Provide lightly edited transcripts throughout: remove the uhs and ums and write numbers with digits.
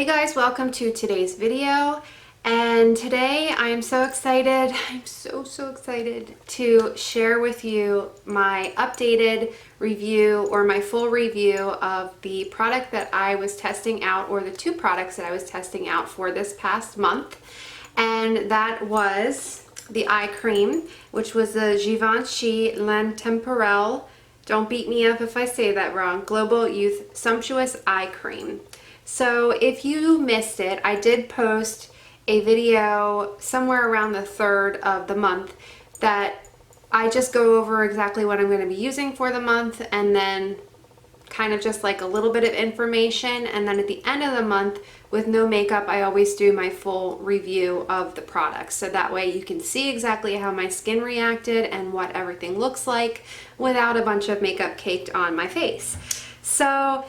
Hey guys, welcome to today's video. And today I am so excited, I'm so excited to share with you my updated review or my full review of the product that I was testing out, or the two products that I was testing out for this past month. And that was the eye cream, which was the Givenchy L'Intemporel, don't beat me up if I say that wrong, Global Youth Sumptuous Eye Cream. So if you missed it, I did post a video somewhere around the 3rd of the month that I just go over exactly what I'm going to be using for the month, and then kind of just like a little bit of information, and then at the end of the month with no makeup I always do my full review of the products, so that way you can see exactly how my skin reacted and what everything looks like without a bunch of makeup caked on my face. So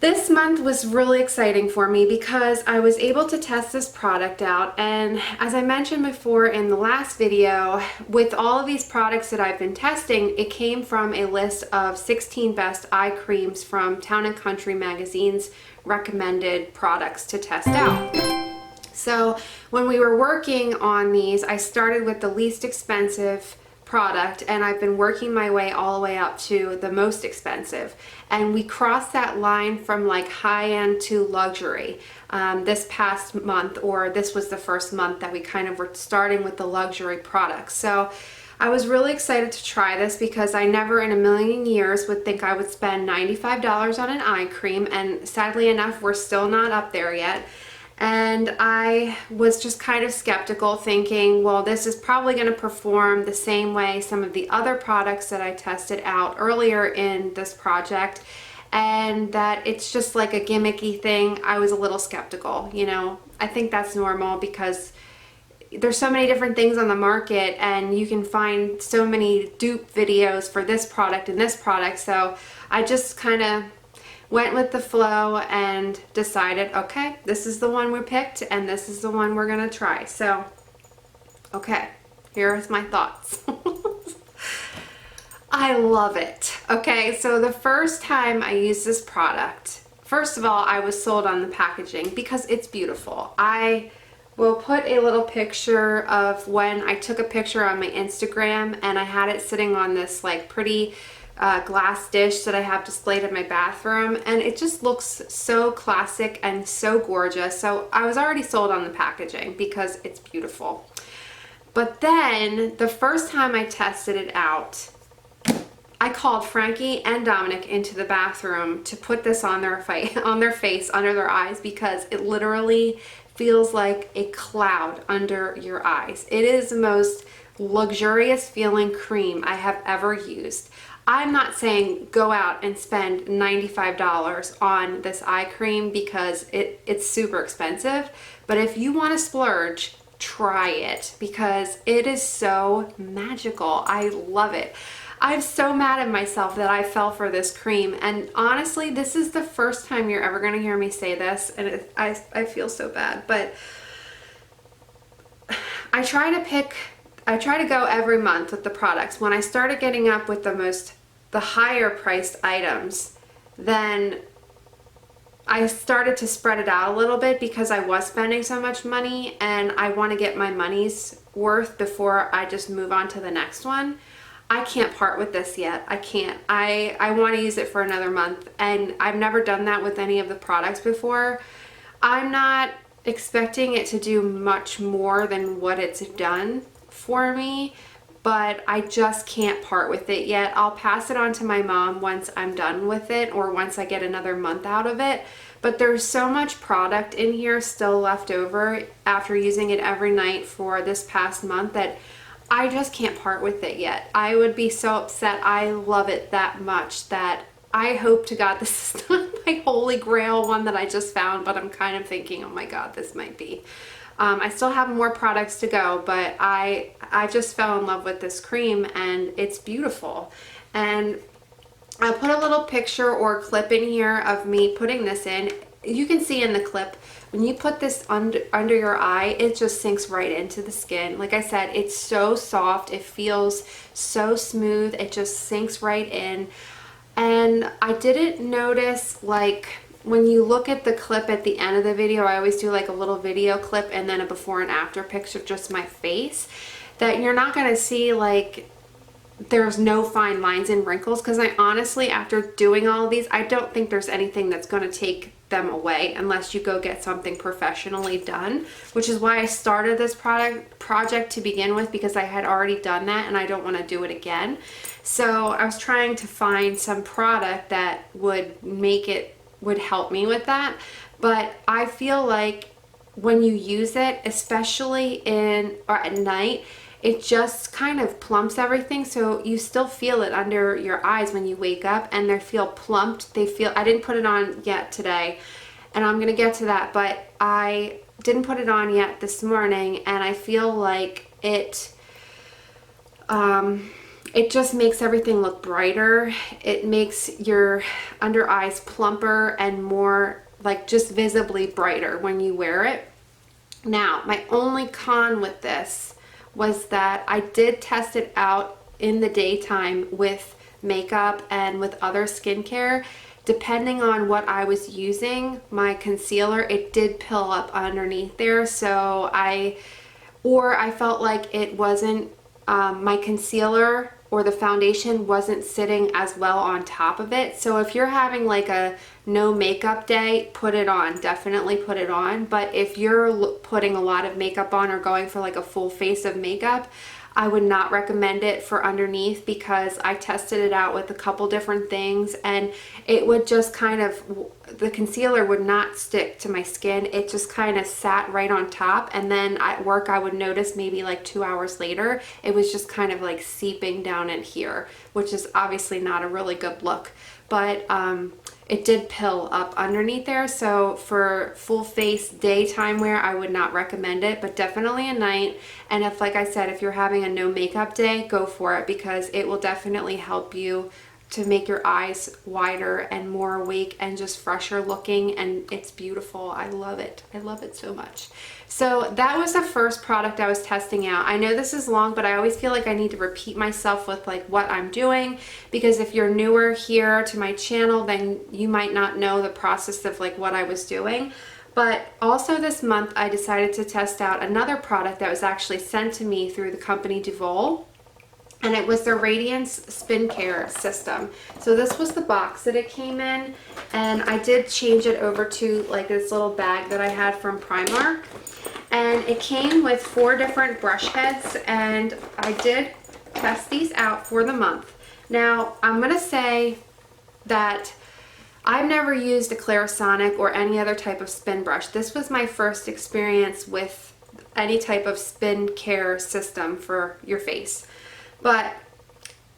this month was really exciting for me because I was able to test this product out, and as I mentioned before in the last video, with all of these products that I've been testing, it came from a list of 16 best eye creams from Town & Country magazine's recommended products to test out. So when we were working on these, I started with the least expensive product, and I've been working my way all the way up to the most expensive, and we crossed that line from like high-end to luxury this past month, or this was the first month that we kind of were starting with the luxury products. So I was really excited to try this because I never in a million years would think I would spend $95 on an eye cream, and sadly enough we're still not up there yet. And I was just kind of skeptical, thinking, well, this is probably going to perform the same way some of the other products that I tested out earlier in this project, and that it's just like a gimmicky thing. I was a little skeptical, you know. I think that's normal because there's so many different things on the market, and you can find so many dupe videos for this product and this product. So I just kind of went with the flow and decided, okay, this is the one we picked and this is the one we're gonna try. So, okay, here's my thoughts. I love it. Okay, so the first time I used this product, first of all, I was sold on the packaging because it's beautiful. I will put a little picture of when I took a picture on my Instagram, and I had it sitting on this like pretty glass dish that I have displayed in my bathroom, and it just looks so classic and so gorgeous. So I was already sold on the packaging because it's beautiful. But then the first time I tested it out, I called Frankie and Dominic into the bathroom to put this on their face, under their eyes, because it literally feels like a cloud under your eyes. It is the most luxurious feeling cream I have ever used. I'm not saying go out and spend $95 on this eye cream because it's super expensive, but if you want to splurge, try it because it is so magical. I love it. I'm so mad at myself that I fell for this cream, and honestly, this is the first time you're ever going to hear me say this, and I feel so bad, but I try to go every month with the products. When I started getting up with the higher priced items, then I started to spread it out a little bit because I was spending so much money, and I want to get my money's worth before I just move on to the next one. I can't part with this yet. I can't. I want to use it for another month, and I've never done that with any of the products before. I'm not expecting it to do much more than what it's done for me, but I just can't part with it yet. I'll pass it on to my mom once I'm done with it, or once I get another month out of it. But there's so much product in here still left over after using it every night for this past month that I just can't part with it yet. I would be so upset. I love it that much that I hope to God this is not my holy grail one that I just found, but I'm kind of thinking, oh my God, this might be. I still have more products to go, but I just fell in love with this cream, and it's beautiful. And I'll put a little picture or clip in here of me putting this in. You can see in the clip, when you put this under your eye, it just sinks right into the skin. Like I said, it's so soft. It feels so smooth. It just sinks right in. And I didn't notice like when you look at the clip at the end of the video, I always do like a little video clip and then a before and after picture, just my face, that you're not going to see like there's no fine lines and wrinkles, because I honestly, after doing all of these, I don't think there's anything that's going to take them away unless you go get something professionally done, which is why I started this project to begin with, because I had already done that and I don't want to do it again. So I was trying to find some product that would help me with that. But I feel like when you use it, especially at night, it just kind of plumps everything, so you still feel it under your eyes when you wake up, and they feel plumped. I didn't put it on yet today, and I'm gonna get to that, but I didn't put it on yet this morning, and I feel like it just makes everything look brighter. It makes your under eyes plumper and more like just visibly brighter when you wear it. Now, my only con with this was that I did test it out in the daytime with makeup and with other skincare. Depending on what I was using, my concealer, it did pill up underneath there. So I felt like it wasn't, my concealer or the foundation wasn't sitting as well on top of it. So if you're having like a no makeup day, put it on, definitely put it on. But if you're putting a lot of makeup on or going for like a full face of makeup, I would not recommend it for underneath, because I tested it out with a couple different things and it would just kind of, the concealer would not stick to my skin. It just kind of sat right on top, and then at work I would notice maybe like 2 hours later, it was just kind of like seeping down in here, which is obviously not a really good look. But it did pill up underneath there. So for full face daytime wear, I would not recommend it, but definitely at night. And if, like I said, if you're having a no makeup day, go for it, because it will definitely help you to make your eyes wider and more awake and just fresher looking, and it's beautiful. I love it. I love it so much. So that was the first product I was testing out. I know this is long, but I always feel like I need to repeat myself with like what I'm doing, because if you're newer here to my channel, then you might not know the process of like what I was doing. But also this month I decided to test out another product that was actually sent to me through the company Duvall. And it was the Radiance Spin Care System. So this was the box that it came in, and I did change it over to like this little bag that I had from Primark. And it came with 4 different brush heads, and I did test these out for the month. Now, I'm gonna say that I've never used a Clarisonic or any other type of spin brush. This was my first experience with any type of spin care system for your face. But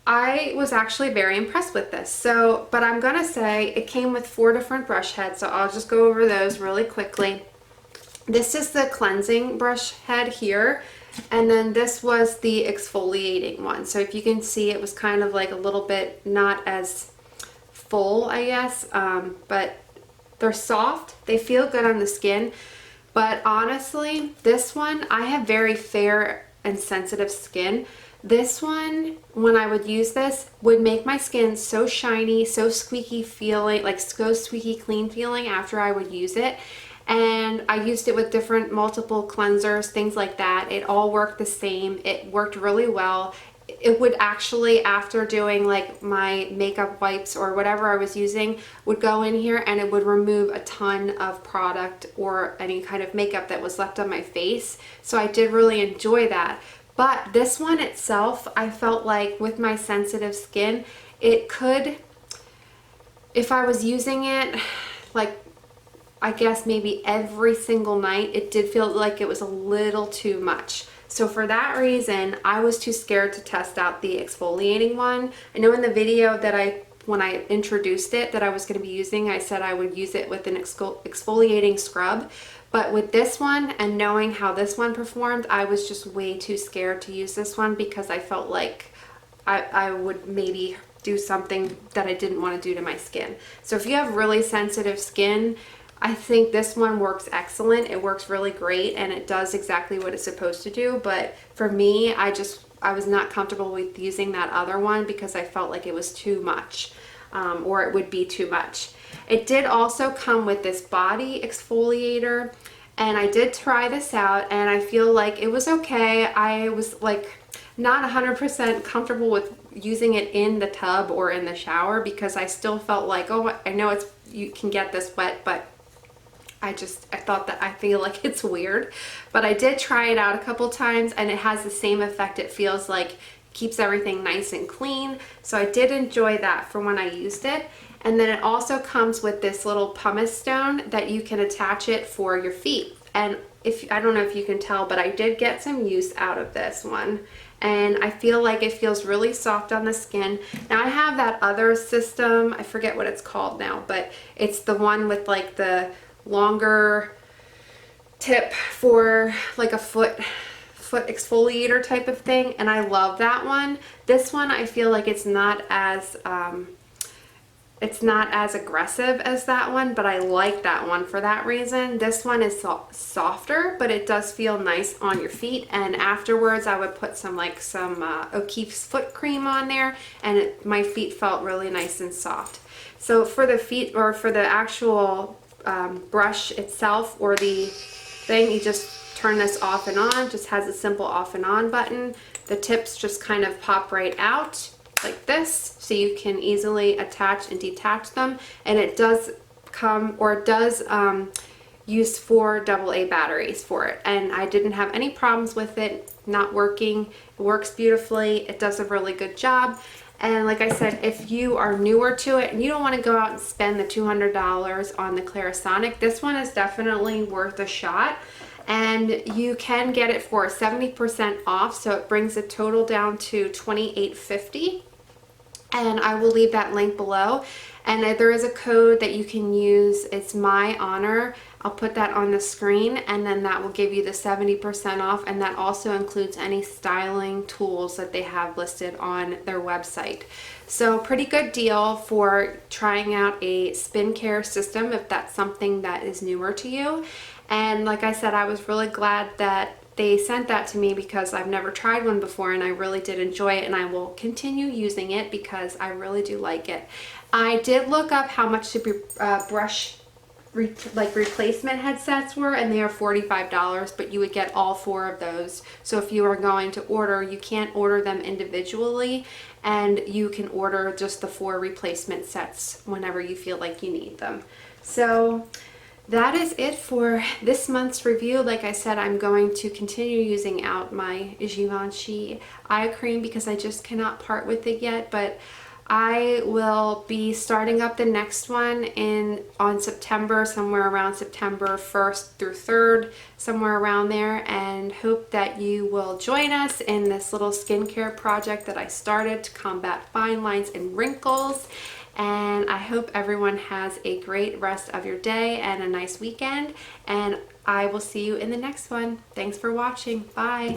I was actually very impressed with this. But I'm gonna say it came with 4 different brush heads, so I'll just go over those really quickly. This is the cleansing brush head here, and then this was the exfoliating one. So if you can see, it was kind of like a little bit not as full, I guess, but they're soft. They feel good on the skin. But honestly, this one, I have very fair and sensitive skin. This one, when I would use this, would make my skin so shiny, so squeaky feeling, like so squeaky clean feeling after I would use it. And I used it with multiple cleansers, things like that. It all worked the same. It worked really well. It would actually, after doing like my makeup wipes or whatever I was using, would go in here and it would remove a ton of product or any kind of makeup that was left on my face. So I did really enjoy that. But this one itself, I felt like with my sensitive skin, it could, if I was using it like, I guess maybe every single night, it did feel like it was a little too much. So for that reason, I was too scared to test out the exfoliating one. I know in the video that when I introduced it that I was going to be using, I said I would use it with an exfoliating scrub. But with this one, and knowing how this one performed, I was just way too scared to use this one, because I felt like I would maybe do something that I didn't want to do to my skin. So if you have really sensitive skin, I think this one works excellent. It works really great, and it does exactly what it's supposed to do. But for me, I was not comfortable with using that other one because I felt like it was too much. or it would be too much. It did also come with this body exfoliator, and I did try this out and I feel like it was okay. I was like not 100% comfortable with using it in the tub or in the shower because I still felt like, oh, I know it's, you can get this wet, but I thought that I feel like it's weird. But I did try it out a couple times and it has the same effect. It feels like keeps everything nice and clean. So I did enjoy that for when I used it. And then it also comes with this little pumice stone that you can attach it for your feet. And I don't know if you can tell, but I did get some use out of this one. And I feel like it feels really soft on the skin. Now I have that other system, I forget what it's called now, but it's the one with like the longer tip for like a foot exfoliator type of thing, and I love that one. This one I feel like it's not as aggressive as that one, but I like that one for that reason. This one is softer, but it does feel nice on your feet, and afterwards I would put some O'Keeffe's foot cream on there, and my feet felt really nice and soft. So for the feet, or for the actual brush itself or the thing, you just turn this off and on. Just has a simple off and on button. The tips just kind of pop right out like this, so you can easily attach and detach them. And it does come, or it does use 4 AA batteries for it, and I didn't have any problems with it not working. It works beautifully. It does a really good job. And like I said, if you are newer to it and you don't want to go out and spend the $200 on the Clarisonic, this one is definitely worth a shot. And you can get it for 70% off, so it brings the total down to $28.50. And I will leave that link below. And there is a code that you can use. It's My Honor. I'll put that on the screen, and then that will give you the 70% off, and that also includes any styling tools that they have listed on their website. So pretty good deal for trying out a skincare system if that's something that is newer to you. And like I said, I was really glad that they sent that to me because I've never tried one before, and I really did enjoy it, and I will continue using it because I really do like it. I did look up how much the brush replacement headsets were, and they are $45, but you would get all 4 of those. So if you are going to order, you can't order them individually, and you can order just the 4 replacement sets whenever you feel like you need them. So that is it for this month's review. Like I said, I'm going to continue using out my Givenchy eye cream because I just cannot part with it yet, but I will be starting up the next one on September, somewhere around September 1st through 3rd, somewhere around there, and hope that you will join us in this little skincare project that I started to combat fine lines and wrinkles. And I hope everyone has a great rest of your day and a nice weekend, and I will see you in the next one. Thanks for watching. Bye.